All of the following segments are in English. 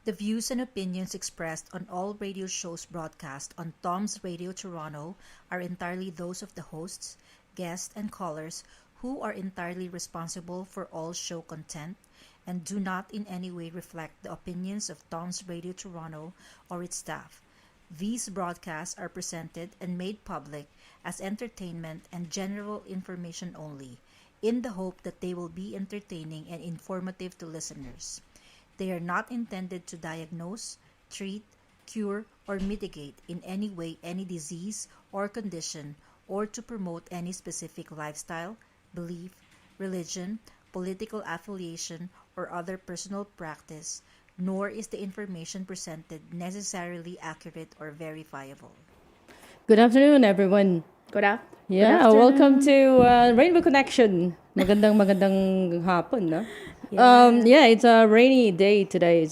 The views and opinions expressed on all radio shows broadcast on TOMz Radio Toronto are entirely those of the hosts, guests, and callers who are entirely responsible for all show content and do not in any way reflect the opinions of TOMz Radio Toronto or its staff. These broadcasts are presented and made public as entertainment and general information only, in the hope that they will be entertaining and informative to listeners. They are not intended to diagnose, treat, cure, or mitigate in any way any disease or condition or to promote any specific lifestyle, belief, religion, political affiliation, or other personal practice, nor is the information presented necessarily accurate or verifiable. Good afternoon, everyone. Good Yeah, afternoon. welcome to Rainbow Connection. Magandang hapon, no? It's a rainy day today. It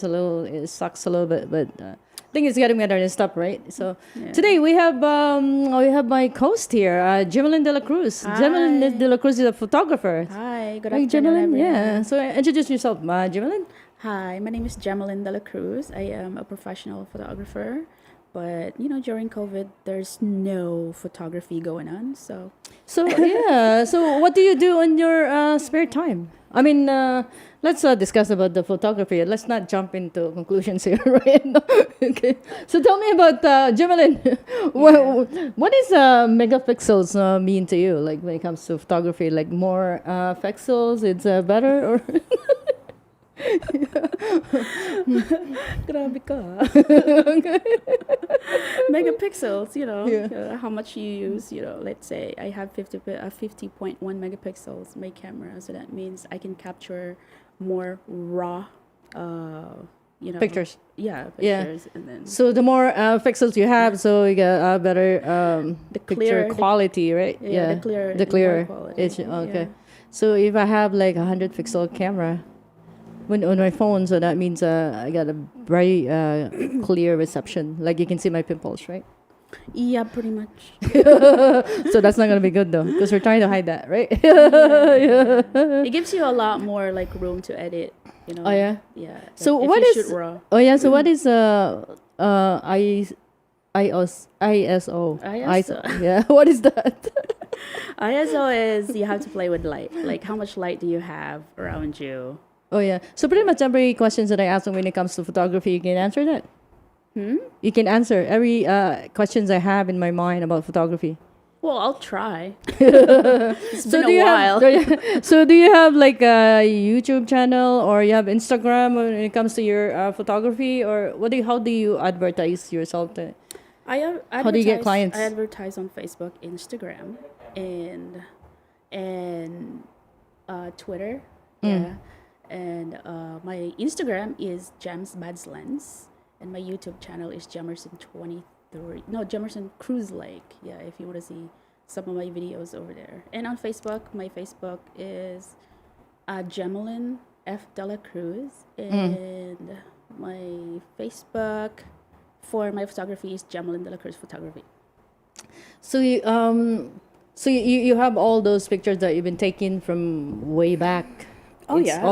sucks a little bit, but I think it's getting better and stuff, right? So today we have my host here, Jemelyn de la Cruz. Hi. Jemelyn de la Cruz is a photographer. Hi, good Hi, afternoon, Jemelyn. everyone. Yeah. So introduce yourself, Jemelyn. Hi, my name is Jemelyn de la Cruz. I am a professional photographer, but during COVID, there's no photography going on. So So so what do you do in your spare time? I mean, let's discuss about the photography. Let's not jump into conclusions here, right? Okay. So tell me about Jemelyn. What is megapixels mean to you? Like when it comes to photography, like more pixels, it's better or? grabe ka. Megapixels, how much you use, let's say I have 50.1 megapixels my camera, so that means I can capture more raw Pictures. Yeah, Yeah. pictures. And then So the more pixels you have, so you get a better The picture clear- the- quality, right? the clearer The clearer. quality. It's okay. Yeah. So if I have like 100 pixel camera on my phone, so that means I got a very clear reception. Like you can see my pimples, right? Yeah, pretty much. So that's not gonna be good though, because we're trying to hide that, right? It gives you a lot more like room to edit. Oh yeah. Yeah. So if what you is? shoot raw. Oh yeah. So what is ISO? ISO. Yeah. What is that? ISO is you have to play with light. Like how much light do you have around you? Oh yeah. So pretty much every questions that I ask when it comes to photography, you can answer that. You can answer every questions I have in my mind about photography. Well, I'll try. It's been a while. So do you have like a YouTube channel or you have Instagram when it comes to your photography, or how do you advertise yourself? How do you get clients? I advertise on Facebook, Instagram, and Twitter. Yeah. And my Instagram is Gems Bads Lens, and my YouTube channel is Jemerson Cruise Lake. Yeah, if you want to see some of my videos over there. And on Facebook, my Facebook is Jemelyn F. De La Cruz, and my Facebook for my photography is Jemelyn De La Cruz Photography. So you have all those pictures that you've been taking from way back. Oh, yeah.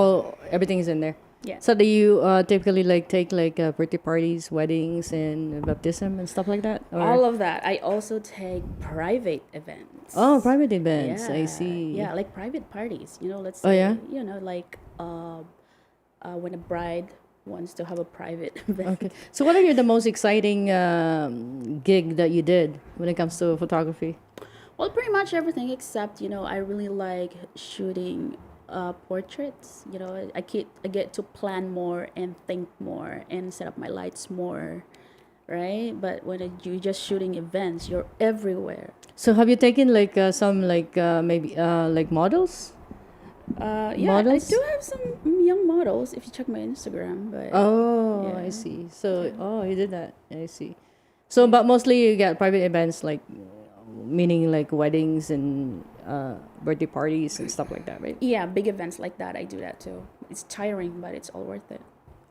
Everything is in there. Yeah. So do you typically like take like birthday parties, weddings, and baptism and stuff like that? Or? All of that. I also take private events. Oh, private events. I Yeah. see. Yeah, like private parties. Let's Oh, say, yeah? like when a bride wants to have a private event. Okay. So what are the most exciting gig that you did when it comes to photography? Well, pretty much everything except, I really like shooting portraits. I get to plan more and think more and set up my lights more, right? But when you're just shooting events, you're everywhere. So have you taken like some like maybe like models? Yeah, Models? I do have some young models if you check my Instagram. But Oh, I Yeah. see. So you did that. I see. So but mostly you get private events like meaning like weddings and birthday parties and stuff like that, right? yeah, big events like that, I do that too. It's tiring, but it's all worth it.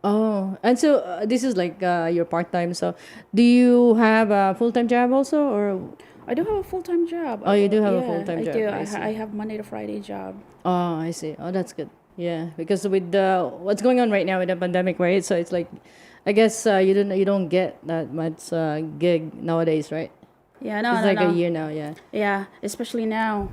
Oh, and so this is like your part time. So, do you have a full time job also, or I do have a full-time job. Oh, you do have a Yeah, full-time job. I do. I see. I have Monday to Friday job. Oh, I see. Oh, that's good. Yeah, because with what's going on right now with the pandemic, right? So it's like I guess you don't get that much gig nowadays, right? Yeah, no, It's no, like no. a year now, yeah. Yeah, especially now.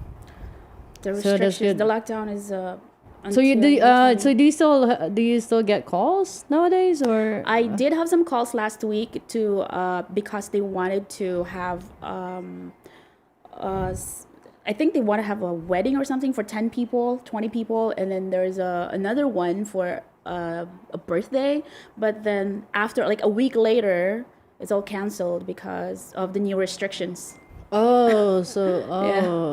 The So that's restrictions, good. the lockdown is So you until do the 20. so do you still get calls nowadays or I did have some calls last week to because they wanted to have I think they want to have a wedding or something for 10 people, 20 people, and then there's another one for a birthday, but then after like a week later it's all canceled because of the new restrictions. Yeah.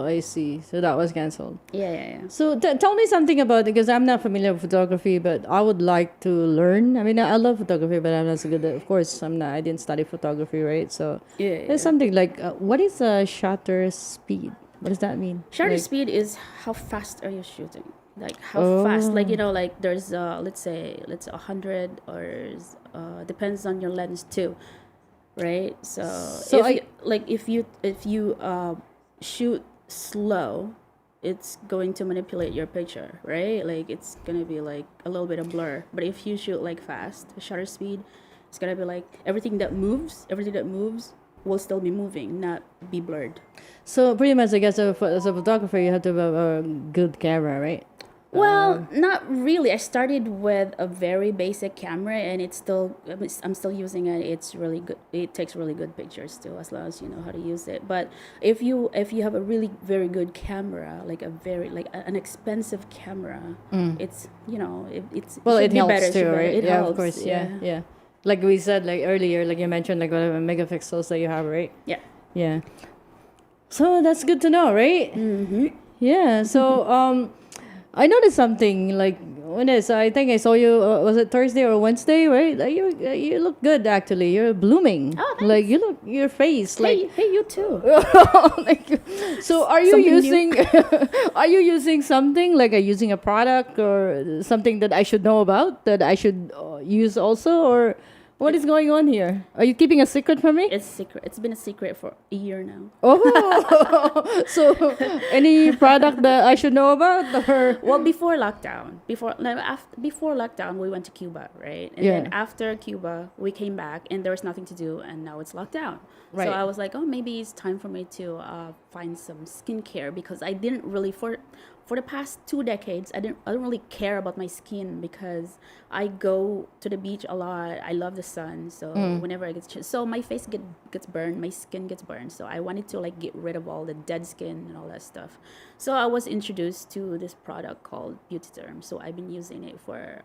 I see. So that was canceled. Yeah. So tell me something about, because I'm not familiar with photography, but I would like to learn. I mean, I love photography, but I'm not so good at, of course, I didn't study photography, right? So Yeah. there's something like, what is shutter speed? What does that mean? Shutter Like, speed is how fast are you shooting? Like how fast? Like like there's let's say 100 or depends on your lens too, right? So if you shoot slow, it's going to manipulate your picture, right? Like it's gonna be like a little bit of blur. But if you shoot like fast, shutter speed, it's gonna be like everything that moves will still be moving, not be blurred. so pretty much, I guess, as a photographer, you have to have a good camera, right? Well, not really. I started with a very basic camera, and I'm still using it. It's really good. It takes really good pictures too, as long as you know how to use it. But if you have a really very good camera, like an expensive camera, it's it's Well, should it be helps better, too, should be better. right? It Yeah, helps. of course. Yeah. Like we said, like earlier, like you mentioned, like whatever megapixels that you have, right? Yeah. Yeah. So that's good to know, right? Mm-hmm. Yeah. So I noticed something like when I think I saw you. Was it Thursday or Wednesday? Right? Like you look good actually. You're blooming. Oh, thanks. Like you look your face like. Hey, you too. like, so are you Something using are you using something like using a product or something that I should know about, that I should use also, or what is going on here? Are you keeping a secret from me? It's secret. It's been a secret for a year now. Oh, so any product that I should know about, or Well, before lockdown, before lockdown, we went to Cuba, right? And Yeah. then after Cuba, we came back, and there was nothing to do, and now it's lockdown. Right. So I was like, oh, maybe it's time for me to find some skincare, because I didn't really for the past 2 decades, I don't really care about my skin, because I go to the beach a lot. I love the sun, so whenever I so my face gets burned, my skin gets burned. So I wanted to like get rid of all the dead skin and all that stuff. So I was introduced to this product called BeauteDerm. So I've been using it for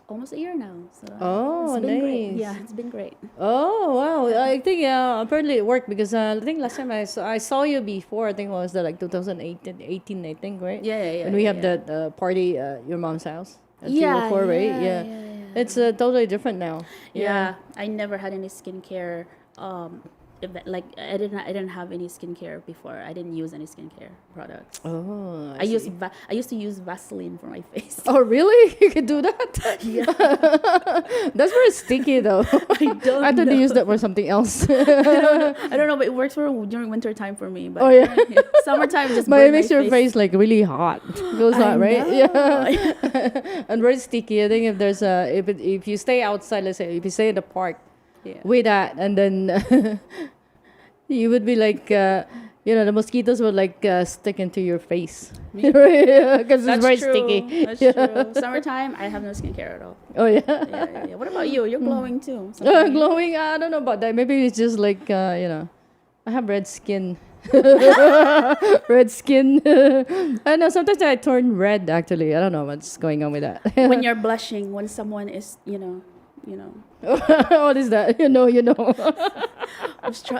almost a year now. So Oh, it's been great. nice. Yeah, it's been great. Oh wow! I think apparently it worked, because I think last time I saw you before, I think it was like 2018, I think, right? Yeah. When we have yeah. that party at your mom's house at Yeah, 304, right? yeah. It's totally different now. Yeah, I never had any skincare. Like I didn't have any skincare before. I didn't use any skincare products. Oh, I used to use Vaseline for my face. Oh really? You can do that? Yeah. That's very sticky though. I don't I thought know. they used that for something else. I don't know, but it works during winter time for me. But Oh, yeah. summertime just. But burn it makes my your face like really hot. Feels hot, right? know. Yeah. And very sticky. I think if there's if you stay outside, let's say if you stay in the park Yeah. with that, and then you would be like the mosquitoes would like stick into your face because it's very true. sticky. That's Yeah. true. Summertime, I have no skincare at all. Oh yeah. Yeah. What about you? You're glowing too. Glowing. I don't know about that. Maybe it's just like I have red skin. Red skin. I know sometimes I turn red actually. I don't know what's going on with that. When you're blushing, when someone is, What is that? You know.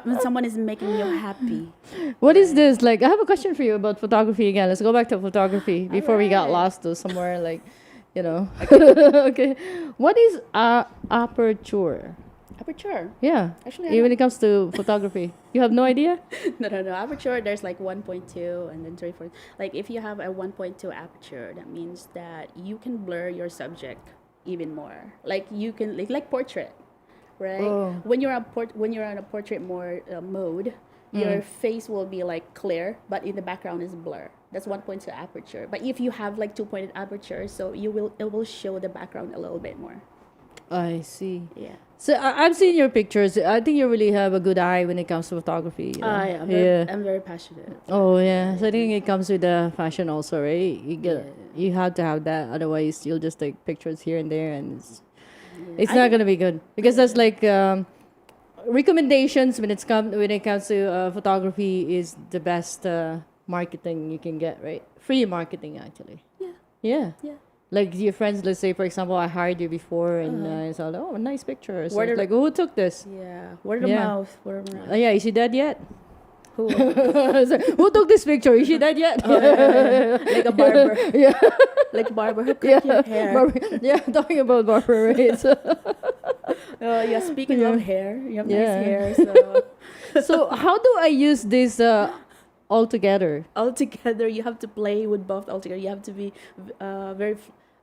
when someone is making you happy. What is this? Like, I have a question for you about photography again. Let's go back to photography before we got Alright. lost to somewhere like, Okay. What is aperture? Aperture. Yeah. Actually, When it comes to photography, you have no idea? No. Aperture, there's like 1.2 and then 3.4. Like if you have a 1.2 aperture, that means that you can blur your subject even more. Like you can like portrait, right? Oh. When you're on a portrait mode, your face will be like clear, but in the background is blur. That's 1.2 aperture. But if you have like 2.8 aperture, so it will show the background a little bit more. I see. Yeah. So I've seen your pictures. I think you really have a good eye when it comes to photography. I'm very passionate. Oh yeah. So I think it comes with the fashion also, right? You have to have that. Otherwise, you'll just take pictures here and there, and it's not gonna be good because that's like recommendations when it comes to photography is the best marketing you can get, right? Free marketing actually. Yeah. Yeah. Yeah. Like your friends, let's say for example, I hired you before and I saw, oh, nice pictures. So Word it's of- like, who took this? Yeah. Word of Yeah. mouth. Word of mouth. Oh yeah, is she dead yet? Who? So, who took this picture? Is she dead yet? Like a barber. Yeah. Like barber who cut your hair. Yeah, talking about barber, right? So, Yeah. Speaking of hair, you have Yeah. nice hair. So so how do I use this all together? altogether, you have to play with both altogether. You have to be very.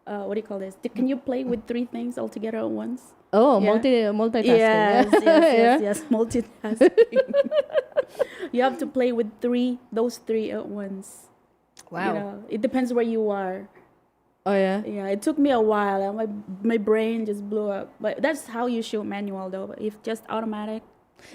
What do you call this? Can you play with three things all together at once? Oh, Yeah. multitasking. Yes, Yeah. yes. Multitasking. You have to play with those three at once. Wow. You know, it depends where you are. Oh yeah. Yeah, it took me a while. And my brain just blew up. But that's how you shoot manual, though. But if just automatic.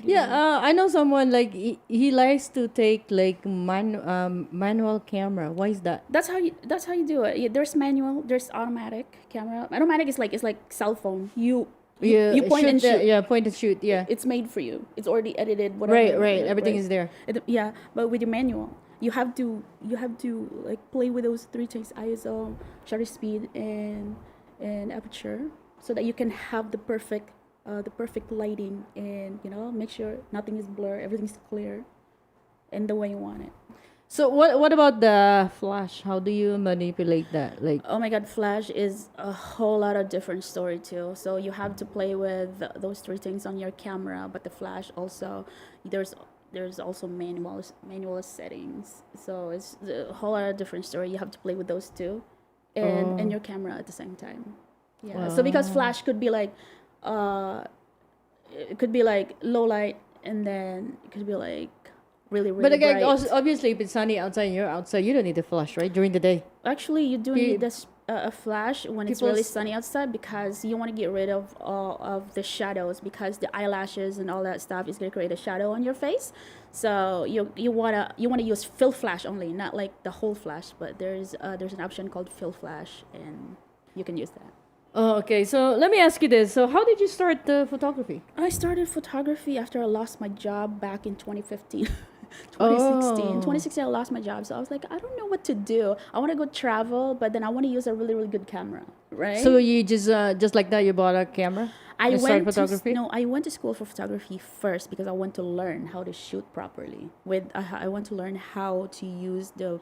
Yeah, I know someone like he likes to take like manual camera. Why is that? That's how you do it. Yeah, there's manual. There's automatic camera. Automatic is like cell phone. You point and shoot. Yeah, point and shoot. Yeah. It's made for you. It's already edited. Whatever. Right. Everything is there. Yeah, but with your manual, you have to like play with those three things: ISO, shutter speed, and aperture, so that you can have the perfect lighting, and make sure nothing is blurred, everything's clear, and the way you want it. So what about the flash? How do you manipulate that? Like, Oh my God, flash is a whole lot of different story too. So you have to play with those three things on your camera, but the flash also there's also manual settings. So it's a whole lot of different story. You have to play with those two, and your camera at the same time. Yeah. So because flash could be like, it could be like low light, and then it could be like really but again, bright. also, obviously, if it's sunny outside and you're outside, you don't need the flash, right? During the day. Actually, you do need this a flash when it's really sunny outside, because you want to get rid of all of the shadows, because the eyelashes and all that stuff is going to create a shadow on your face. So you wanna use fill flash only, not like the whole flash. But there's an option called fill flash, and you can use that. Oh, okay. So let me ask you this. So how did you start the photography? I started photography after I lost my job back in 2015. 2016, I lost my job. So I was like, I don't know what to do. I want to go travel, but then I want to use a really, really good camera, right? So you just like that, you bought a camera? I and started photography? I went to school for photography first because I want to learn how to shoot properly. I want to learn how to use the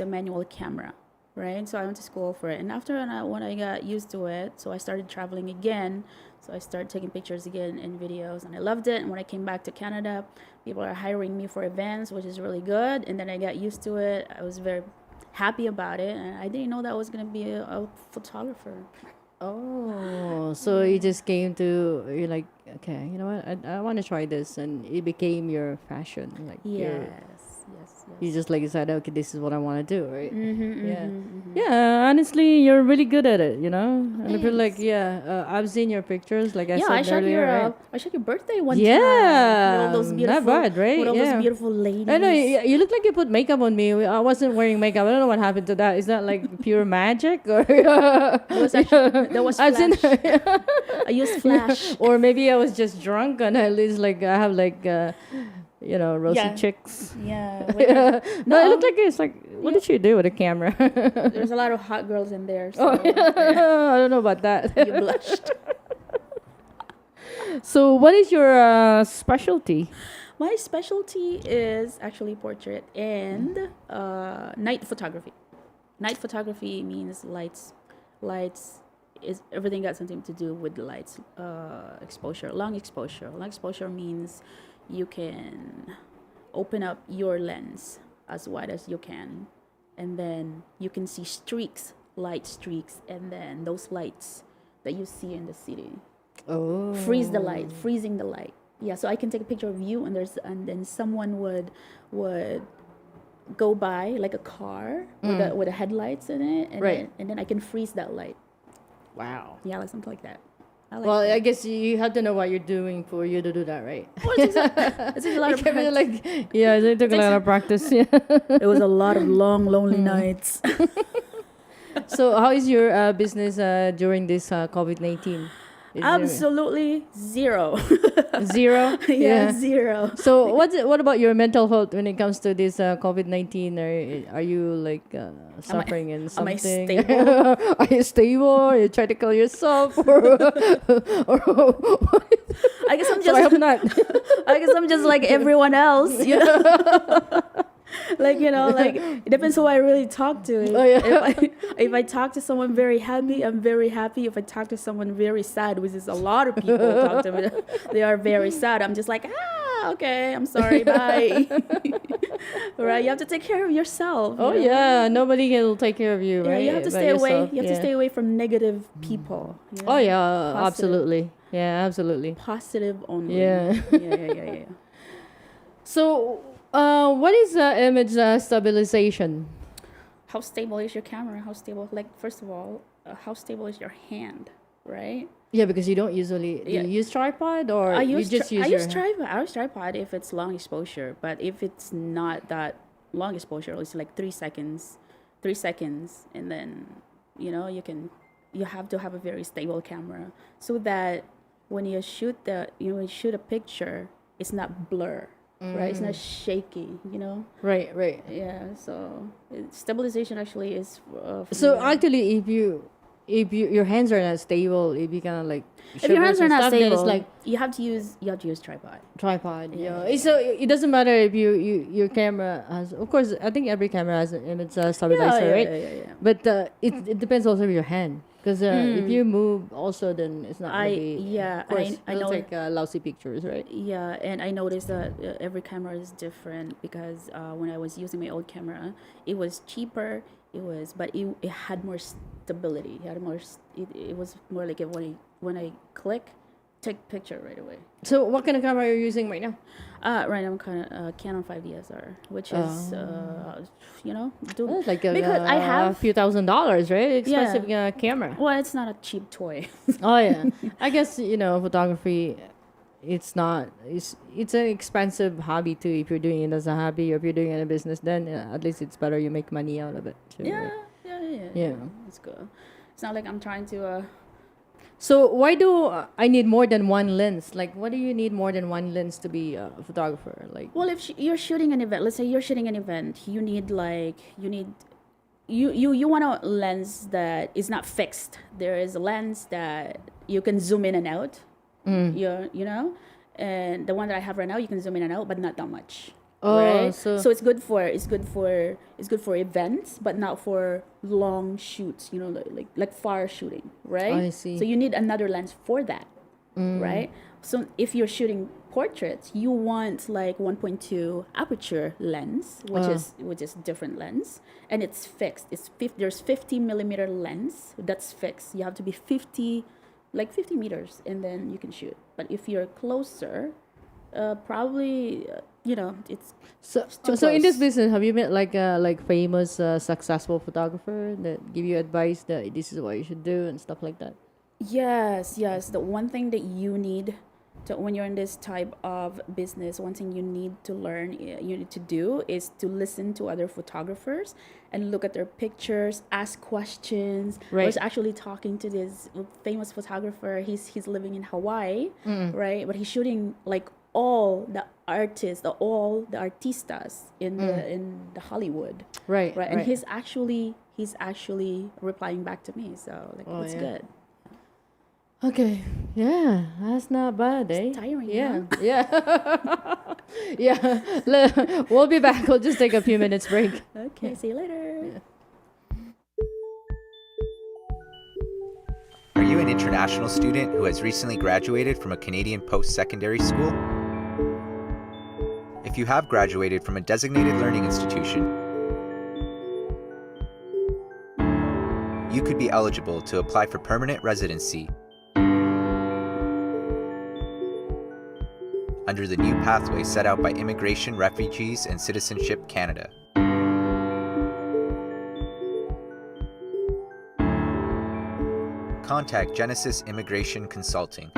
manual camera, right? So I went to school for it, and when I got used to it, so I started traveling again. So I started taking pictures again and videos, and I loved it. And when I came back to Canada, people are hiring me for events, which is really good. And then I got used to it. I was very happy about it, and I didn't know that I was gonna be a photographer. Oh, so you just came to, you're like, okay, you know what, I want to try this, and it became your passion. Like Yes. you just like decided, okay, this is what I want to do, right? Yeah, honestly, you're really good at it, you know. And I feel like, I've seen your pictures, like I said earlier, right? I shot your birthday one time. Yeah, With all those beautiful, not bad, right? With all Yeah. those beautiful ladies. I know you look like you put makeup on me. I wasn't wearing makeup. I don't know what happened to that. Is that like pure magic, or That was I've flash. seen- I used flash. or maybe I was just drunk and at least like I have like rosy Yeah. chicks. Yeah. No, it looked like it's like, what did you do with a camera? There's a lot of hot girls in there. So I don't know about that. you blushed. So what is your specialty? My specialty is actually portrait and night photography. Night photography means lights. Lights is everything got something to do with the lights. Exposure, long exposure. Long exposure means you can open up your lens as wide as you can, and then you can see streaks, light streaks, and then those lights that you see in the city. Oh, Freezing the light. Yeah, so I can take a picture of you, and then someone would go by, like a car with the headlights in it, and Right. then I can freeze that light. wow. Yeah, like something like that. I like Well, that. I guess you have to know what you're doing for you to do that, right? Well, it's a lot It of can be practice. like, yeah, it took a lot of practice. Yeah. It was a lot of long, lonely nights. So, how is your business during this COVID-19? Is Absolutely zero. there zero? Yeah, zero. So, what about your mental health when it comes to this COVID-19? Are you like suffering in Am I something? stable? Are you stable? You try to kill yourself, or I guess I'm so I just hope not. I guess I'm just like everyone else, you know. Like, you know, like it depends who I really talk to. Oh, yeah. If I talk to someone very happy, I'm very happy. If I talk to someone very sad, which is a lot of people talk to me, they are very sad. I'm just like, okay, I'm sorry, bye. Right? You have to take care of yourself. Oh you know? yeah, nobody will take care of you, Yeah, right? you have to By stay away. yourself, You have to yeah. stay away from negative people. you know? Oh yeah, Positive. absolutely. Yeah, absolutely. Positive only. Yeah. Yeah. So, what is image stabilization? How stable is your camera? How stable? Like, first of all, how stable is your hand? Right? Yeah, because you don't usually do Yeah. you use tripod or I you use just use I your use tripod. I use tripod if it's long exposure, but if it's not that long exposure, it's like 3 seconds, and then you have to have a very stable camera so that when you shoot a picture, it's not blur, right? It's not shaky, you know. right. Yeah. So stabilization actually is. So actually, if your hands are not stable, if you kind of like if your hands shivers are and not stuff, then stable, it's like you have to use tripod. tripod. Yeah. So it doesn't matter if your camera has. Of course, I think every camera has an image stabilizer, right? Yeah. But it depends also on your hand. Because if you move also, then it's not going to be... Yeah, Of course, I it'll know. take lousy pictures, right? Yeah, and I noticed that every camera is different because when I was using my old camera, it was cheaper. But it had more stability. It was more like when I click, take picture right away. So what kind of camera are you using right now? Right now I'm kind of Canon 5DSR, which is It's like because I a have few $1,000s, right? Expensive camera. well, it's not a cheap toy. Oh yeah, I guess photography. It's not. It's an expensive hobby too. If you're doing it as a hobby, or if you're doing it in a business, then at least it's better. You make money out of it. Too, right? Yeah. It's good. It's not like I'm trying to. So why do I need more than one lens? Like, what do you need more than one lens to be a photographer? Like, Well, if you're shooting an event, let's say you're shooting an event, you want a lens that is not fixed. There is a lens that you can zoom in and out. And the one that I have right now, you can zoom in and out, but not that much. Oh, right? so- it's good for events, but not for long shoots. Like far shooting, right? I see. So you need another lens for that, right? So if you're shooting portraits, you want like 1.2 aperture lens, which is different lens, and it's fixed. There's 50 millimeter lens that's fixed. You have to be 50 meters, and then you can shoot. But if you're closer, probably it's too so in this close. business, have you met like famous successful photographer that give you advice that this is what you should do and stuff like that? Yes. The one thing that you need when you're in this type of business, one thing you need to learn, you need to do is to listen to other photographers and look at their pictures, ask questions. Right. I was actually talking to this famous photographer. He's living in Hawaii, right? But he's shooting like all the artists, all the artistas in the Hollywood, Right. And he's actually replying back to me. So it's yeah. good. Okay. Yeah, that's not bad, eh? It's tiring, Yeah. huh? Yeah. Yeah. We'll be back. We'll just take a few minutes break. Okay, see you later. Are you an international student who has recently graduated from a Canadian post-secondary school? If you have graduated from a designated learning institution, you could be eligible to apply for permanent residency under the new pathway set out by Immigration, Refugees, and Citizenship Canada. contact Genesis Immigration Consulting.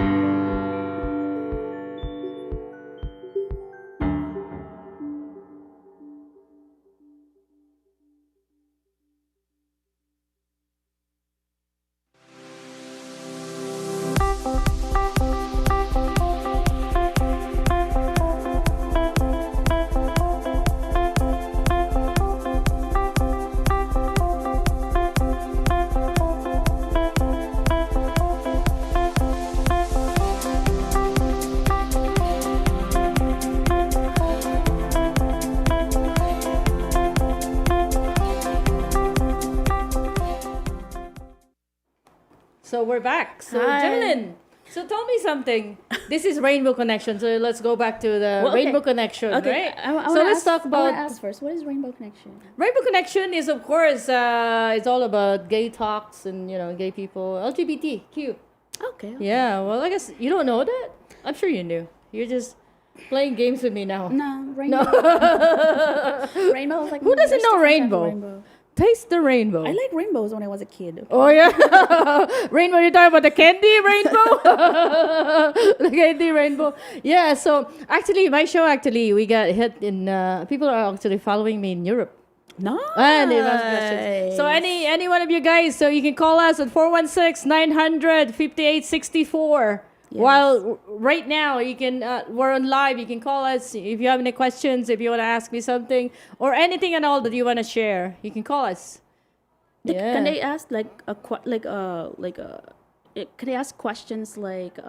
So we're back. So Hi. Jemelyn, so tell me something. This is Rainbow Connection. So let's go back to the Well, okay. Rainbow Connection, Okay. right? I So let's talk I wanna about ask first. What is Rainbow Connection? Rainbow Connection. Is of course it's all about gay talks and gay people, LGBTQ. Okay. Yeah. Well, I guess you don't know that. I'm sure you knew. You're just playing games with me now. No, Rainbow. Rainbow is like Who doesn't there's know different types of rainbow? Taste the rainbow. I like rainbows when I was a kid. Oh yeah, rainbow. You're talking about the candy rainbow, the candy rainbow. Yeah. So actually, my show we got hit in. People are actually following me in Europe. No. And they ask questions. So any one of you guys, so you can call us at 416-900-5864. Yes. While right now you can we're on live. You can call us if you have any questions, if you want to ask me something or anything and all that you want to share. You can call us. Yeah. Can they ask can they ask questions like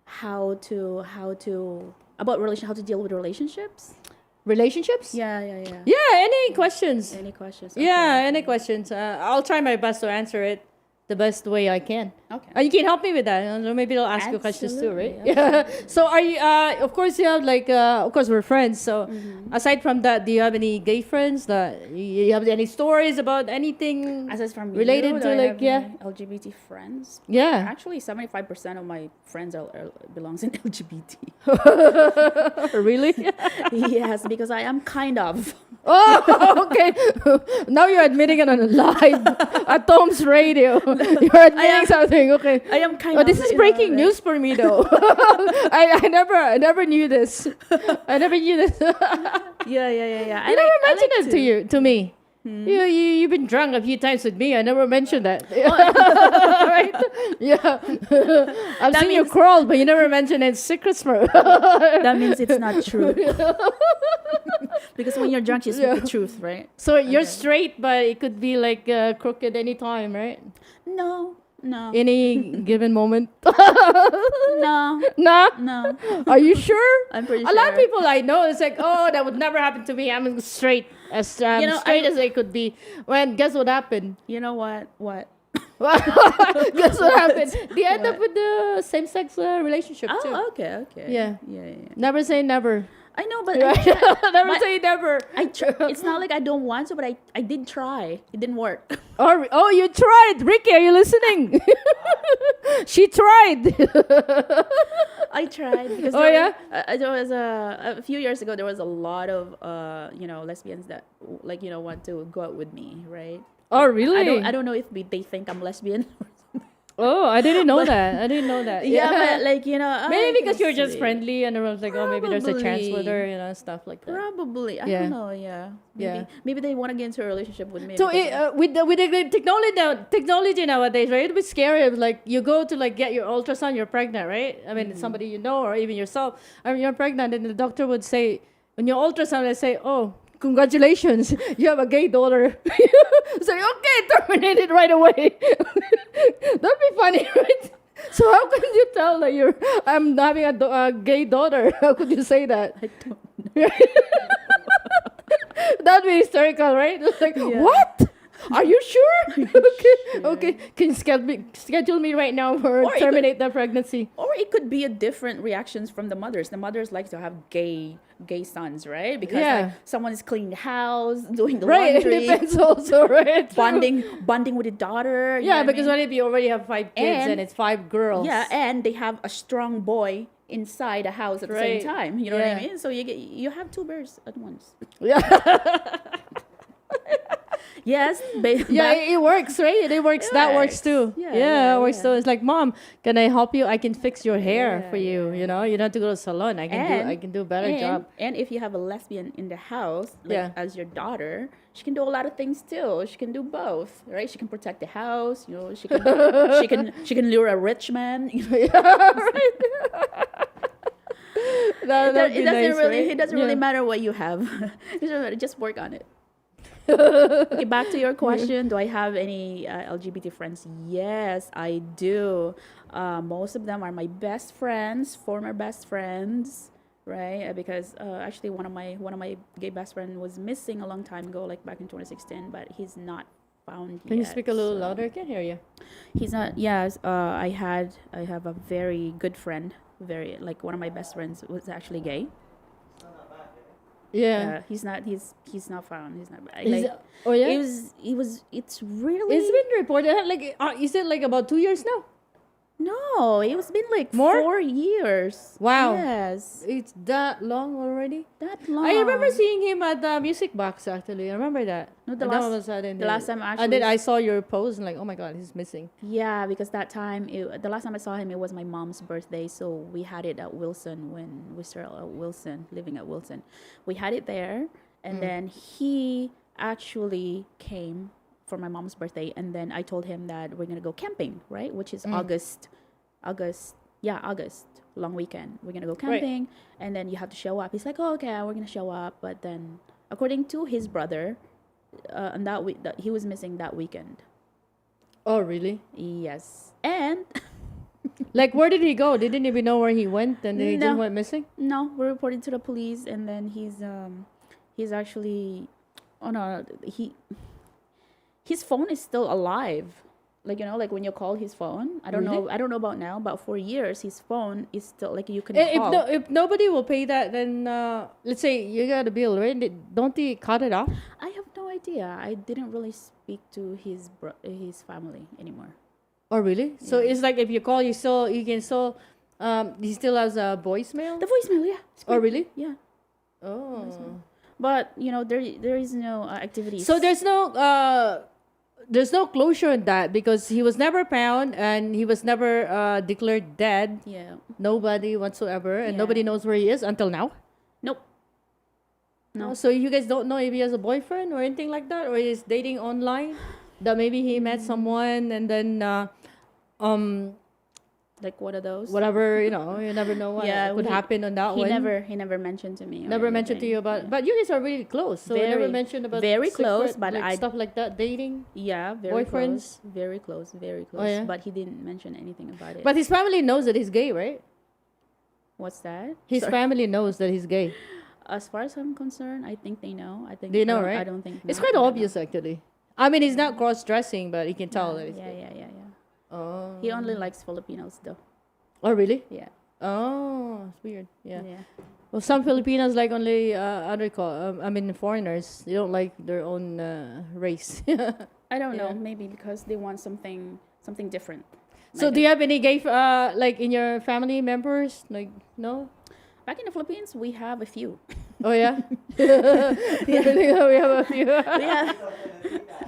how to how to deal with relationships? Relationships? Yeah. Yeah. Any questions? Any questions? Yeah. Any questions? I'll try my best to answer it the best way I can. Okay. You can help me with that. Or maybe they'll ask you questions too, right? Absolutely, Yeah. So are you, of course you have of course we're friends. So aside from that, do you have any gay friends that you have any stories about anything Aside from related you, to do I have yeah? any LGBT friends? Yeah. Actually, 75% of my friends are belongs in LGBT. Really? Yes, because I am kind of. Oh, okay. Now you're admitting it on live at TOMz Radio. You're admitting something. Okay. I am kind Oh, of. this is breaking news for me, though. I never knew this. I never knew this. Yeah. I never mentioned it to me. You've been drunk a few times with me. I never mentioned that. Right? Yeah. I've seen you crawl, but you never mentioned it. Secrets for. That means it's not true. Because when you're drunk, you speak the truth, right? So you're straight, but it could be crooked anytime, right? No. Any given moment. No. Nah. No. Are you sure? I'm pretty A sure. lot of people I know, it's like, oh, that would never happen to me. I'm straight, as straight as I could be. When guess what happened? You know what? What? Guess what happened? They end up with the same-sex relationship too. Oh, okay. Yeah. Yeah. Never say never. I know, but Never say never. it's not like I don't want to, but I did try. It didn't work. Oh, you tried. Ricky, are you listening? She tried. I tried because there was a few years ago there was a lot of lesbians that want to go out with me, right? Oh, really? I don't know if they think I'm lesbian. Oh, I didn't know that. Yeah, but maybe because you're just friendly and everyone's like, oh, maybe there's a chance with her, stuff like that. Probably. I don't know. Yeah. Maybe they want to get into a relationship with me. So with the technology nowadays, right? It'd be scary. Like you go to get your ultrasound, you're pregnant, right? I mean, somebody you know or even yourself. I mean, you're pregnant, and the doctor would say, when your ultrasound, they say, oh, congratulations, you have a gay daughter. It's like, okay, terminate it right away. That'd be funny, right? So how can you tell that I'm having a gay daughter? How could you say that? I don't know. That'd be hysterical, right? It's like, what? Are you sure? Okay. Can you schedule me right now for terminate the pregnancy? Or it could be a different reactions from the mothers. The mothers like to have gay sons, right? Because someone is cleaning the house, doing the laundry. It depends also, right? Bonding with the daughter. Yeah, because what if you already have 5 kids and it's 5 girls? Yeah, and they have a strong boy inside the house at the same time. You know what I mean? So you have 2 birds at once. Yeah. Yes. Yeah, it works, right? It works. That works works. too. Yeah, it works yeah. too. It's like, Mom, can I help you? I can fix your hair for you. yeah, You know, you don't have to go to salon. I can do a better job. And if you have a lesbian in the house, like Yeah. as your daughter, she can do a lot of things too. She can do both, right? She can protect the house. You know, she can she can lure a rich man. You know? That'd be It doesn't nice, really right? it doesn't Yeah. really matter what you have. It doesn't matter, just work on it. Okay, back to your question. Do I have any LGBT friends? Yes, I do. Most of them are my best friends, former best friends, right? Because actually one of my gay best friend was missing a long time ago, like back in 2016, but he's not found yet. Can you speak a little so- louder? I can't hear you. He's not. Yes. I have a very good friend. Very like one of my best friends was actually gay. Yeah. He's not. He's not found. He's not. Is- Like, oh yeah. It's really. It's been reported. Like, is it like about 2 years now? No, it's been like More? 4 years. Wow. Yes. It's that long already. That long. I remember seeing him at the music box. Actually, I remember that. No, And then all of a sudden, the last time and actually. then I saw your post and like, oh my god, he's missing. Yeah, because that time, the last time I saw him, it was my mom's birthday. So we had it at Wilson when we started at Wilson, living at Wilson. We had it there, and then he actually came for my mom's birthday, and then I told him that we're gonna go camping, right? Which is August, long weekend. We're gonna go camping, and then you have to show up. He's like, oh, okay, we're gonna show up, but then according to his brother, on that week, that he was missing that weekend. Oh really? Yes. And Like, where did he go? They didn't even know where he went, and he No. just went missing. no, we reported to the police, and then he's actually, oh no, his phone is still alive. Like, you know, like when you call his phone, I don't know about now, but for years his phone is still like you can call. If nobody will pay that, then let's say you got a bill, right? Don't they cut it off? I have no idea. I didn't really speak to his family anymore. Oh really? So it's like if you call, he still he still has a voicemail. The voicemail, yeah. It's Oh great. really? Yeah. Oh. But you know there is no activities. So there's no closure in that because he was never found and he was never declared dead. Yeah. Nobody whatsoever, and Yeah. nobody knows where he is until now. Nope. No. So you guys don't know if he has a boyfriend or anything like that, or he's dating online. That maybe he met someone and then Like what are those? whatever, you never know what could happen on that He one. never mentioned to me. or Never mentioned to anything. you about, but you guys are really close. So he never Very- mentioned about very close, secret, but like, I- stuff like that, dating. Yeah, very Boyfriends? close. Very close. Very close. Oh, yeah? But he didn't mention anything about it. But his family knows that he's gay, right? What's that? His Sorry. family knows that he's gay. As far as I'm concerned, I think they know. I think They know, I don't- right? I don't think It's not. quite I don't obvious, actually. I mean, he's not cross-dressing, but you can tell that he's know. gay. Yeah. Oh. He only likes Filipinos though. Oh, really? Yeah. Oh, it's weird. Yeah. Well, some Filipinos like only foreigners. They don't like their own race. I don't know. Yeah. Maybe because they want something different. So, Like do you have any gay, like in your family members? Like, no? back in the Philippines, we have a few. Oh, yeah? We have a few. Yeah. Yeah.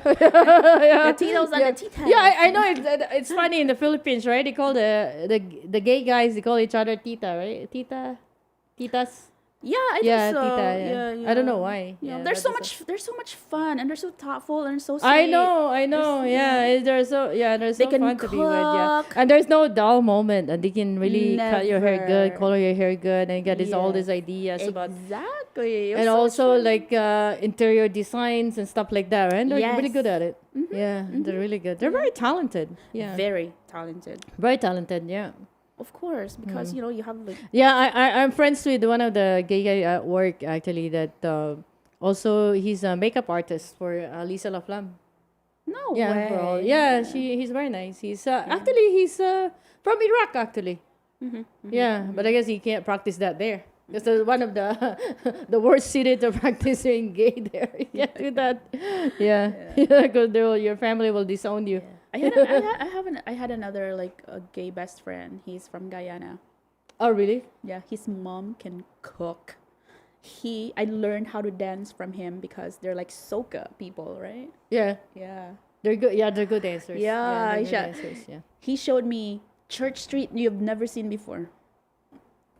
The Titos and the Titas. Yeah, I know it's funny in the Philippines, right? They call the gay guys, they call each other tita, right? Titas. Yeah, I Yeah, think so. tita. Yeah. I don't know why. Yeah, Yeah, there's that's so much fun, and they're so thoughtful and so sweet. I know. Yeah, they're so They can fun to be with. Yeah, cook. and there's no dull moment, and they can really cut your hair good, Never. color your hair good, and get all these Yes. ideas about, Exactly. It was and so much also fun. like interior designs and stuff like that. Right? They're really Yes. good at it. Yeah, they're really good. They're very talented. Yeah, very talented. very talented. Yeah. Of course, because you know you have like Yeah, I'm friends with one of the gay guy at work actually. That also he's a makeup artist for Lisa La Flamme. no Yeah, way. for all. Yeah, he's very nice. He's actually he's from Iraq actually. Yeah, but I guess he can't practice that there. Because one of the the worst city to practice being gay there. You can't do that. Yeah, because your family will disown you. I had another like a gay best friend. He's from Guyana. Oh really? Yeah, his mom can cook. I learned how to dance from him because they're like soca people, right? Yeah. Yeah. They're good. Yeah, they're good dancers. Yeah, they're good yeah. dancers. Yeah. He showed me Church Street you've never seen before.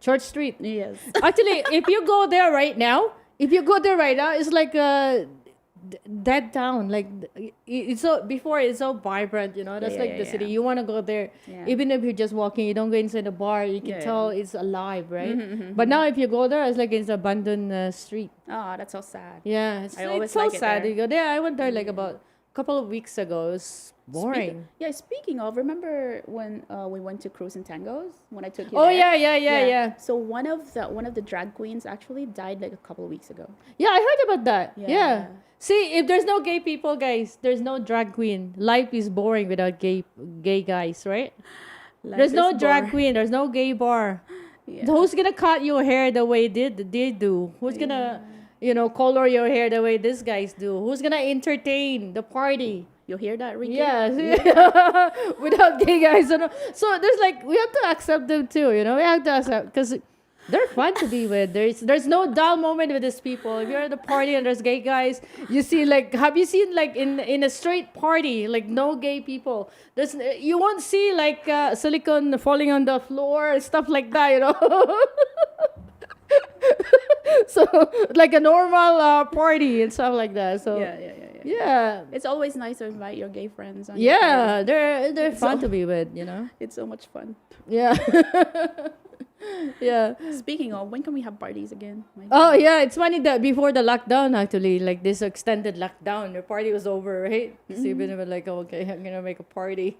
Church Street. Yes. Actually, if you go there right now, it's like a dead town. Like it's so before it's so vibrant. You know, that's Yeah, like yeah, the yeah, city. yeah. You want to go there, Yeah. even if you're just walking. You don't go inside the bar. You can Yeah, tell yeah. it's alive, right? Mm-hmm. But now if you go there, it's like it's abandoned street. Oh, that's so sad. Yeah, I always it's so like it sad. there. You go there. I went there like about a couple of weeks ago. It's boring. Speaking of, remember when we went to Cruise and Tangos when I took you Oh there? yeah. So one of the drag queens actually died like a couple of weeks ago. Yeah, I heard about that. Yeah. Yeah. See, if there's no gay people, guys, there's no drag queen. Life is boring without gay guys, right? There's no drag queen. There's no gay bar. Yeah. Who's gonna cut your hair the way they do? Who's gonna, color your hair the way these guys do? Who's gonna entertain the party? You hear that, Ricky? Yeah, without gay guys. So there's like we have to accept them too. We have to accept because they're fun to be with. There's no dull moment with these people. If you're at a party and there's gay guys, you see like have you seen like in a straight party like no gay people? You won't see like silicone falling on the floor stuff like that. So like a normal party and stuff like that. So yeah. It's always nice to invite your gay friends. On your Yeah, party. they're fun to be with. It's so much fun. Yeah. Yeah. Speaking of, when can we have parties again? My Oh God. yeah, it's funny that before the lockdown, actually, like this extended lockdown, the party was over, right? So you've been like, oh, okay, I'm gonna make a party.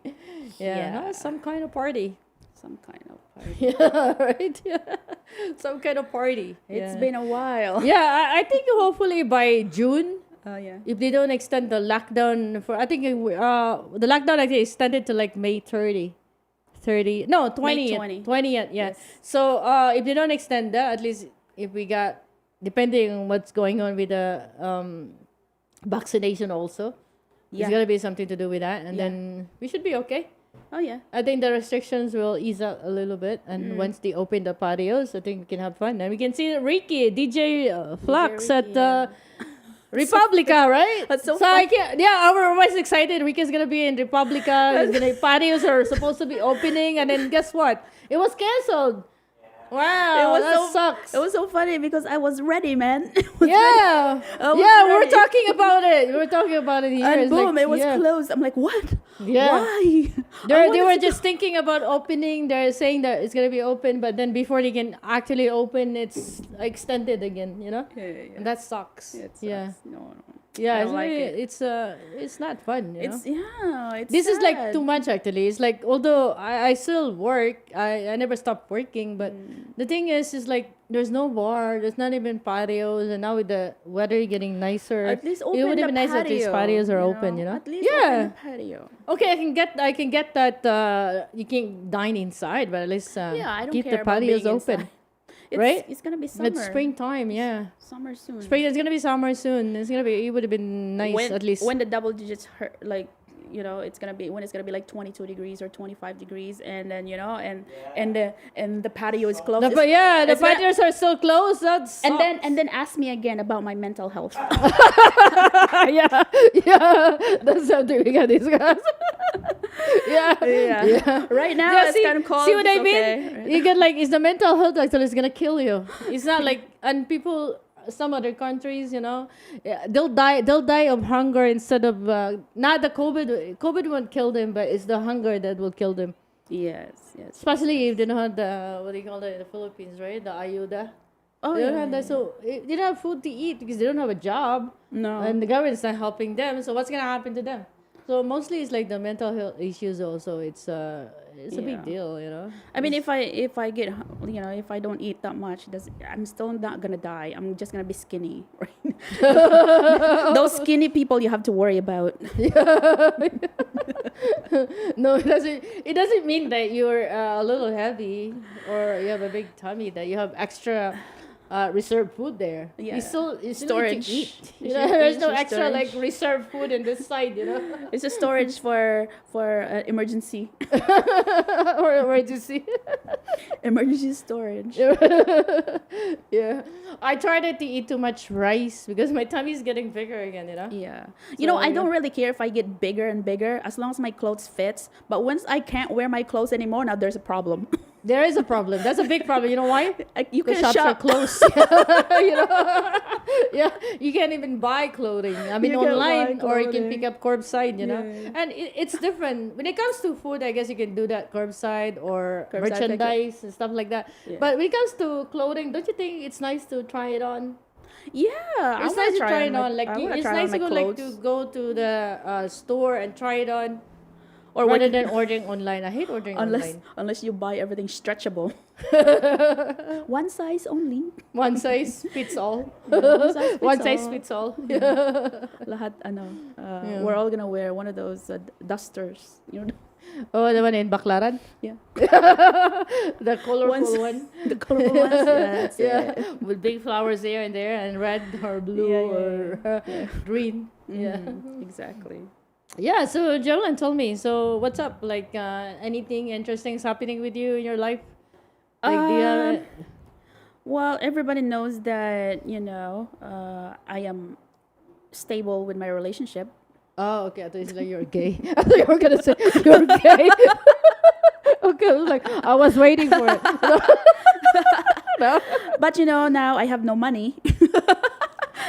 Yeah, no, some kind of party. Some kind of party. Yeah, right. Yeah, some kind of party. It's Yeah. been a while. Yeah, I think hopefully by June, Yeah. if they don't extend the lockdown for, I think the lockdown actually extended to like May 30. 30 no 20th 20. 20th yeah. Yes. So if they don't extend that, at least if we got, depending on what's going on with the vaccination also, Yeah. it's gonna be something to do with that, and Yeah. then we should be okay. Oh yeah. I think the restrictions will ease out a little bit, and once they open the patios, I think we can have fun, and we can see Ricky DJ Flux Ricky, at yeah. Republica, right? That's so I can't. Yeah, we're always excited. Ricky's gonna be in Republica. Patios are supposed to be opening, and then guess what? It was canceled. Wow, that sucks. It was so funny because I was ready, man. Yeah, I was we're ready. talking about it. We're talking about it here. And It's boom, like, it was yeah. closed. I'm like, what? Yeah. Why? They were just thinking about opening. They're saying that it's gonna be open, but then before they can actually open, it's extended again. Yeah. And that sucks. It sucks. Yeah, No. yeah. I don't like it. It's not fun. It's This is like sad. too much actually. It's like, although I still work, I never stopped working, but the thing is like there's no bar, there's not even patios, and now with the weather getting nicer, At least it open would the be nice if these patios are open, At least open the patio. Okay, I can get that you can dine inside, but at least I don't keep care the about patios being open. inside. It's, Right? It's gonna be summer. It's springtime, yeah. Summer soon. Spring, it's gonna be summer soon. It would have been nice at least. When the double digits hurt, like it's gonna be like 22 degrees or 25 degrees, and then and the patio is closed. But yeah, the it's gonna- patios are still closed. That's and then ask me again about my mental health. yeah, that's something we can discuss. yeah. Right now, Yeah, it's kind of cold. see what I it's mean? okay. You get like, it's the mental health actually is gonna kill you. It's not like, and people, some other countries, they'll die of hunger instead of not the COVID. COVID won't kill them, but it's the hunger that will kill them. Yes. Especially if they don't have the, what do you call it in the Philippines, right? The ayuda. Oh They don't yeah. have that, so they don't have food to eat because they don't have a job. No. And the government's not helping them. So what's gonna happen to them? So mostly it's like the mental health issues also. It's a big deal, I mean, if I get if I don't eat that much, I'm still not gonna die. I'm just gonna be skinny. Right? Those skinny people you have to worry about. No, it doesn't mean that you're a little heavy or you have a big tummy, that you have extra reserved food there. Yeah. You still need Storage. to eat. You It's know, your- there's it's no your extra like storage. reserved food in this side. You know, It's a storage for emergency or emergency. emergency storage. Yeah, I tried not to eat too much rice because my tummy is getting bigger again. You know. Yeah. You know, I yeah. don't really care if I get bigger and bigger as long as my clothes fits. But once I can't wear my clothes anymore, now there's a problem. There is a problem. That's a big problem. You know why? You The can shops are shop. closed. You know, yeah, you can't even buy clothing. I mean, You can't online buy or you can clothing. pick up curbside. You know, Yeah. and it's different when it comes to food. I guess you can do that curbside or Curbside merchandise and stuff like that. Yeah. But when it comes to clothing, don't you think it's nice to try it on? Yeah. It's nice to try it on. Like it's nice to go to the store and try it on. or Rather what, than ordering online. I hate ordering online. unless you buy everything stretchable. One size only. One size fits all. One size fits One size all. fits all. Lahat Yeah. we're all gonna wear one of those dusters. You know, Oh, the one in Baclaran? yeah. The colorful Ones- one? The colorful ones. Yeah, that's Yeah, it. with big flowers here and there, and red or blue Yeah, or yeah. green. Yeah. Exactly. Yeah, so Jemelyn, tell me, so what's up? Like, anything interesting is happening with you in your life? Like, do you have... Well, everybody knows that, I am stable with my relationship. Oh, okay, I thought you said like you're gay. I thought you were going to say you're gay. Okay, I was like, I was waiting for it. No? But, now I have no money.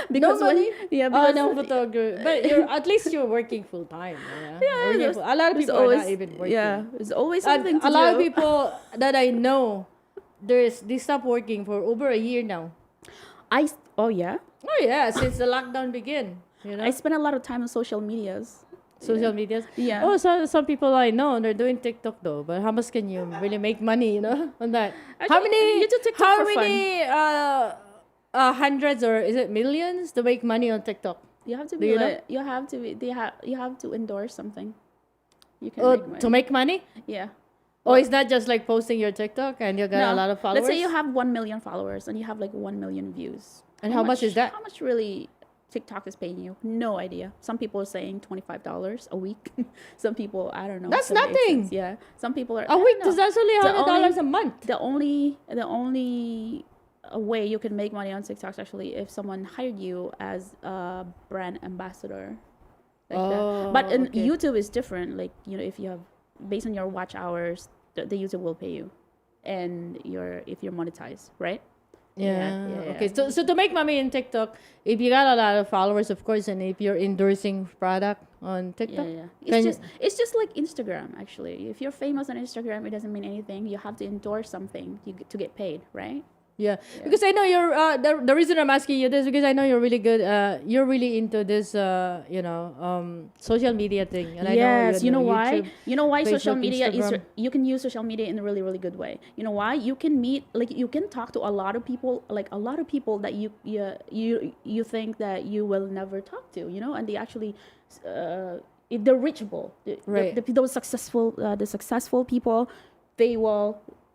No money? Yeah, Oh, because no photography. But at least you're working full time. Yeah, there's- a lot of there's people are not even working. Yeah, there's always And something to a do. lot of people that I know, they stopped working for over a year now. Oh, yeah? Oh yeah, since the lockdown began. I spend a lot of time on social medias. Social medias. Yeah. Oh, some people I know they're doing TikTok though, but how much can you really make money? On that. How Actually, many? you do TikTok how for many? Hundreds or is it millions to make money on TikTok? You have to Do be you know? like, you have to endorse something. You can Oh, make money. to make money? Yeah. Oh, it's not just like posting your TikTok and you got a lot of followers. Let's say you have 1 million followers and you have like 1 million views. And how much is that? How much really TikTok is paying you? No idea. Some people are saying $25 a week. Some people, I don't know. That's some nothing. agents, yeah. Some people are. A week I don't is know. actually The $100 only- a month. The only way you can make money on TikTok is actually if someone hired you as a brand ambassador. Like that. But in okay. YouTube is different. Like, if you have, based on your watch hours, the YouTube will pay you. And if you're monetized, right? Yeah. Yeah. Okay. So to make money in TikTok, if you got a lot of followers, of course, and if you're endorsing product on TikTok, Yeah. It's just like Instagram, actually. If you're famous on Instagram, it doesn't mean anything. You have to endorse something to get paid, right? yeah. Because I know you're the reason I'm asking you this because I know you're really good. You're really into this, social media thing. And Yes, I know, you know why? YouTube, You know why social Facebook, media Instagram. you can use social media in a really, really good way. You know why? You can you can talk to a lot of people, that you think that you will never talk to, and they actually they're reachable. Right. Those successful people,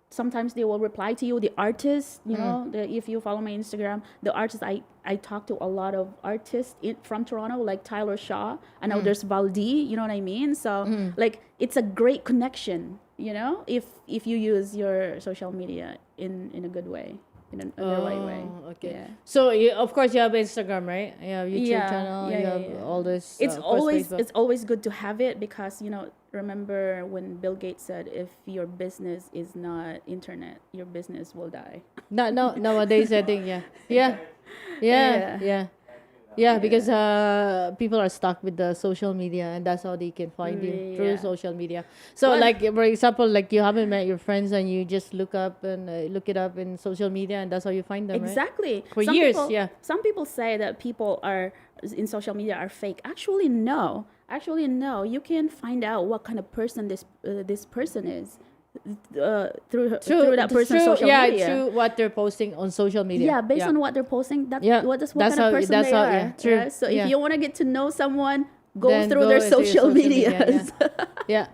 sometimes they will reply to you. The artists, if you follow my Instagram, the artists, I talk to a lot of artists from Toronto, like Tyler Shaw. I know there's Valdi, you know what I mean? So like it's a great connection, if you use your social media in a good way, in the right way. Okay. Yeah. So of course you have Instagram, right? You have YouTube channel. Yeah, you yeah, have yeah. all this. It's of course, Facebook. it's always good to have it because remember when Bill Gates said if your business is not internet, your business will die. No, nowadays I think yeah, because people are stuck with the social media and that's how they can find you through Yeah. social media. So like for example, like you haven't met your friends and you just look it up in social media and that's how you find them, right? Exactly. For years, yeah. Some people say that people in social media are fake. Actually, no. You can find out what kind of person this person is through that person's social media. through what they're posting on social media. Yeah, based on what they're posting, what That's kind of how- person that's they how- are. yeah, true. Yeah? So Yeah. if you want to get to know someone, go Then through go their into your social media, medias. Yeah.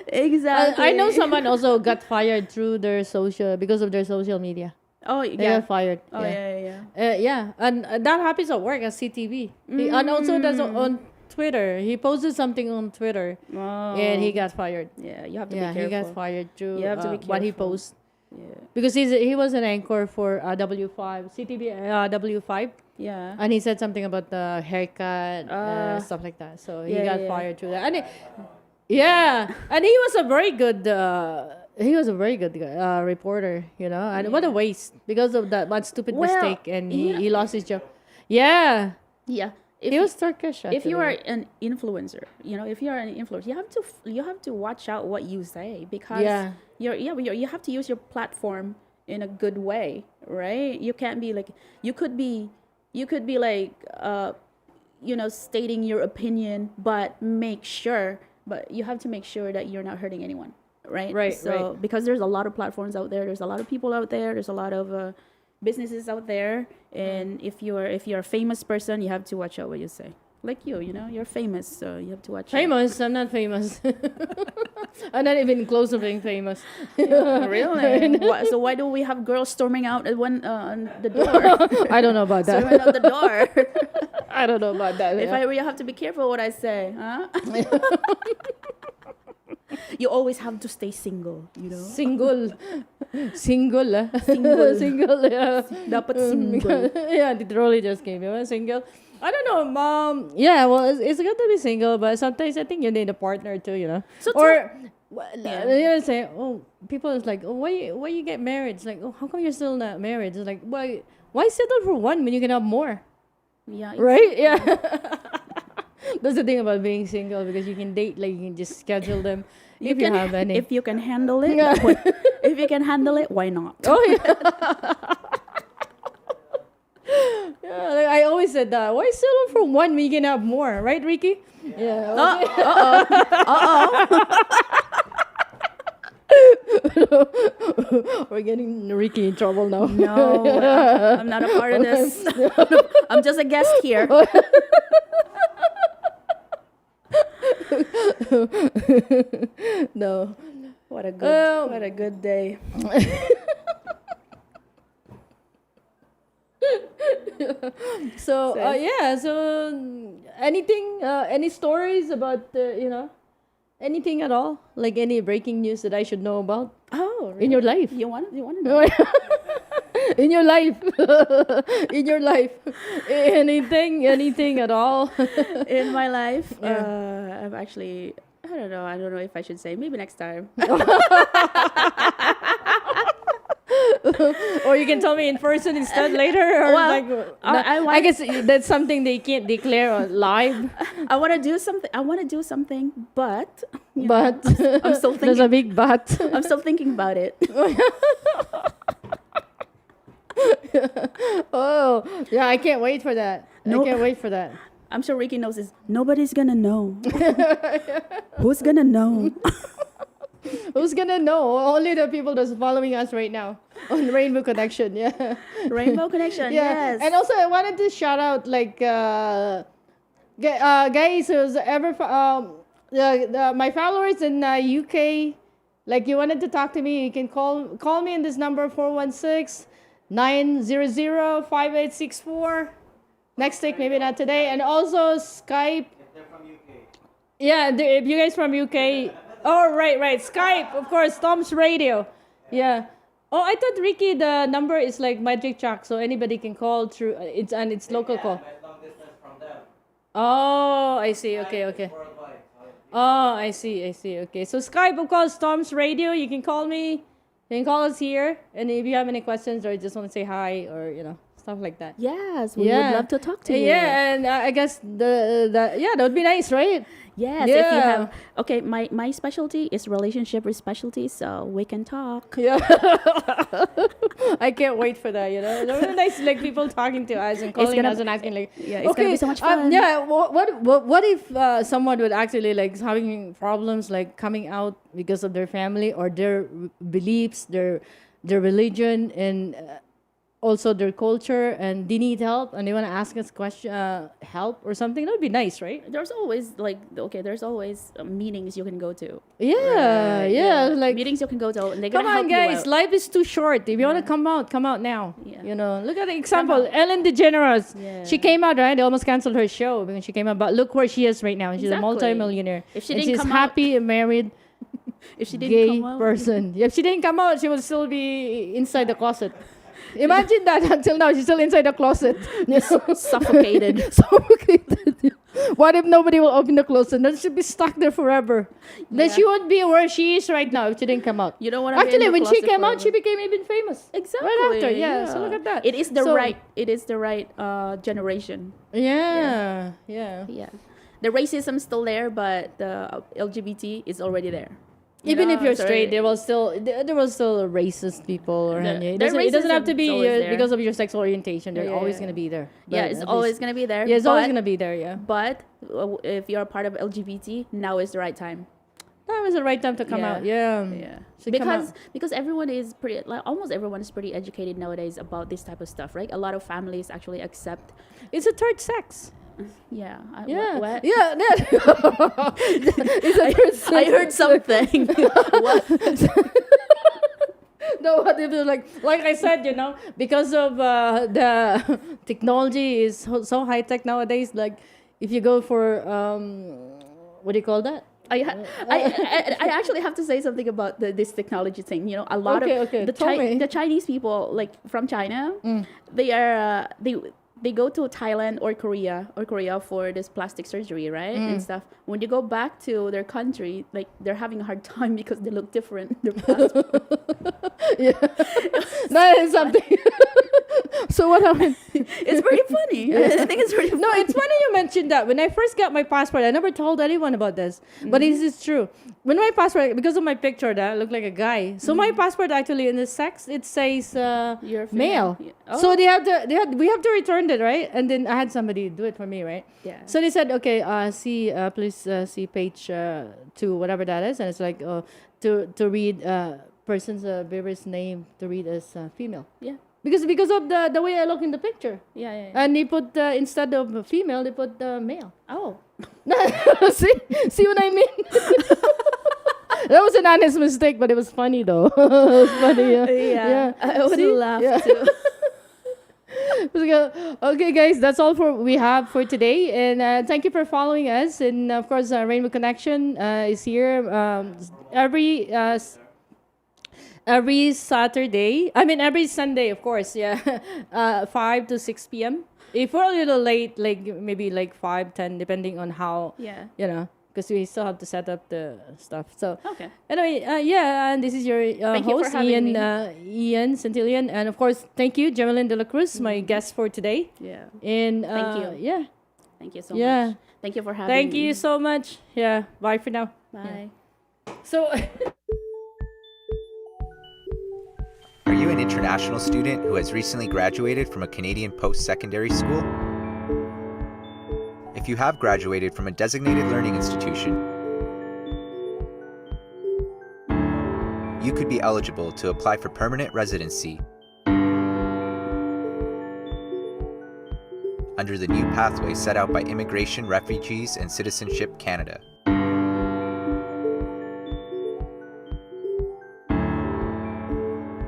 Exactly. I know someone also got fired through because of their social media. Oh, He yeah. got fired. Oh, yeah. Yeah, and that happens at work at CTV. And also does on Twitter. He posted something on Twitter, Oh. and he got fired. Yeah, you have to Yeah, be careful. he got fired through You have to be what he careful. posts. Yeah. Because he was an anchor for W5, CTV W5, Yeah. and he said something about the haircut, stuff like that. So he got fired through that. And and he was a very good reporter, you know. And what a waste because of that one stupid Well, mistake, and you know- he lost his job. Yeah, Yeah. If he was Turkish. if you are actually. an influencer, if you are an influencer, you have to watch out what you say, because Yeah. you have to use your platform in a good way, right? You can't be like you could be like stating your opinion, but you have to make sure that you're not hurting anyone, right? Right, So right. because there's a lot of platforms out there, there's a lot of people out there, there's a lot of businesses out there, and if you're a famous person, you have to watch out what you say. Like you're famous, so you have to watch out. Famous? I'm not famous. I'm not even close to being famous. Really? So why do we have girls storming out on the door? I don't know about Storming that. out the door. I don't know about that. If yeah. you have to be careful what I say, huh? You always have to stay single, Single. Single. Single. Single, yeah. Dapat single. Yeah, the trolley just came. You know, single. I don't know, mom. Yeah, well, it's good to be single, but sometimes I think you need a partner too, you know. So Say, people is like, why you get married? It's like, how come you're still not married? It's like, why settle for one when you can have more? Yeah. Right? Yeah. That's the thing about being single, because you can date, like you can just schedule them if you have any. If you can handle it, if you can handle it, why not? Oh yeah. Yeah, like I always said that. Why settle for one when you can have more, right, Ricky? Yeah. We're getting Ricky in trouble now. No, I'm not a part of this. I'm just a guest here. No. What a good day. So anything, any stories about anything at all, like any breaking news that I should know about Oh, really? in your life? You want to know? In your life, in your life, anything at all? In my life, Yeah. I've actually, I don't know if I should say, maybe next time. Or you can tell me in person instead later, or Well, like I I guess that's something they can't declare on live. I want to do something, but But I'm still there's a thinking. big but. I'm still thinking about it. Oh yeah, I can't wait for that. No. I can't wait for that. I'm sure Ricky knows this. Nobody's gonna know. Who's gonna know? Who's gonna know? Only the people that's following us right now on Rainbow Connection. Yeah. Rainbow Connection. Yeah. Yes. And also, I wanted to shout out like guys who's ever my followers in UK. Like you wanted to talk to me, you can call me in this number 416-900-5864. Next week, maybe not today. And also Skype. If they're from UK. Yeah, if you guys from UK. Oh, right. Skype, of course, TOMz Radio. Yeah. Oh, I thought, Ricky, the number is like Magic Chalk, so anybody can call through. It's local call. But long distance from them. Oh, I see. Okay. Worldwide. Oh, I see. Okay. So Skype, of course, TOMz Radio. You can call me. You can call us here. And if you have any questions or just want to say hi or, stuff like that. Yes, we would love to talk to you. Yeah, and I guess that would be nice, right? Yes, Yeah. if you have. Okay, my specialty is relationship with specialty, so we can talk. Yeah. I can't wait for that, It's really nice, like, people talking to us and calling gonna- us and asking, like, Yeah, it's gonna be so much fun. Yeah, what if someone would actually, like, having problems, like, coming out because of their family or their beliefs, their religion, and also their culture, and they need help and they want to ask us question, help or something, that would be nice, right? There's always there's always meetings you can go to. Yeah, yeah, like meetings you can go to, and they're come gonna on, help you guys. out. Life is too short. If you want to come out now. Yeah. You know, look at the example. Ellen DeGeneres. Yeah. She came out, right? They almost canceled her show because she came out. But look where she is right now. She's a Exactly. multi-millionaire. If she and didn't she's come out- happy, married, If she didn't gay come out, person. If she didn't come out, she would still be inside the closet. Imagine that until now. She's still inside the closet. suffocated. Suffocated. What if nobody will open the closet? Then she'll be stuck there forever. Then Yeah. she won't be where she is right now if she didn't come out. You don't want to. Actually, when she came out, she became even famous. exactly Right after, yeah. So look at that. It is the So- right. It is the right generation. Yeah. Yeah, the racism's still there, but the LGBT is already there. Even if you're it's straight, already- there will still racist people around you. It the doesn't have to racism be is always there. because of your sexual orientation. They're Yeah, always yeah. going to be there. Yeah, But it's at always least- gonna be there. Yeah, it's always but- going to be there, yeah. But if you're a part of LGBT, now is the right time. That was the right time to come Yeah. out. Yeah. Yeah, Should come because everyone is pretty, like almost everyone is pretty educated nowadays about this type of stuff, right? A lot of families actually accept. It's a third sex. Yeah. Yeah. What? Yeah. It's a third sex. I heard something. What? No, what if they're like I said, you know, because of the technology is so high tech nowadays. Like, if you go for what do you call that? I actually have to say something about this technology thing. You know, a lot Okay, of okay, tell me. the Chinese people, like from China, they are they go to Thailand or Korea for this plastic surgery, right, and stuff. When you go back to their country, like they're having a hard time because they look different. Their passport. Yeah, that is something. So what happened? It's pretty funny. I think it's pretty. No, it's funny you mentioned that. When I first got my passport, I never told anyone about this, but this is true. When my passport, because of my picture, that I look like a guy. So my passport actually in the sex it says You're male. female. Yeah. So we have to return it, right? And then I had somebody do it for me, right? Yeah. So they said, okay, please see page 2, whatever that is, and it's like to read person's bearer's name to read as female. Yeah. Because of the way I look in the picture. Yeah. And they put instead of female, they put male. Oh. See what I mean? That was an honest mistake, but it was funny though. It was funny. Yeah. I would See? laugh Yeah. too. Okay, guys, that's all we have for today, and thank you for following us. And of course, Rainbow Connection is here every Saturday. I mean, every Sunday, of course. Yeah, 5 to 6 p.m. If we're a little late, like maybe like 5:10, depending on how. Yeah. You know, because we still have to set up the stuff. So Okay. anyway, yeah, and this is your Thank you for host, having Ian Santillan, and of course, thank you, Jemelyn de la Cruz, my guest for today. Yeah. And Thank you. Yeah, Thank you so Yeah. much. Thank you for having thank me. you so much. Yeah, bye for now. Bye. So. Are you an international student who has recently graduated from a Canadian post-secondary school? If you have graduated from a designated learning institution, you could be eligible to apply for permanent residency under the new pathway set out by Immigration, Refugees, and Citizenship Canada.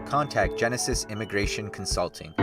Contact Genesis Immigration Consulting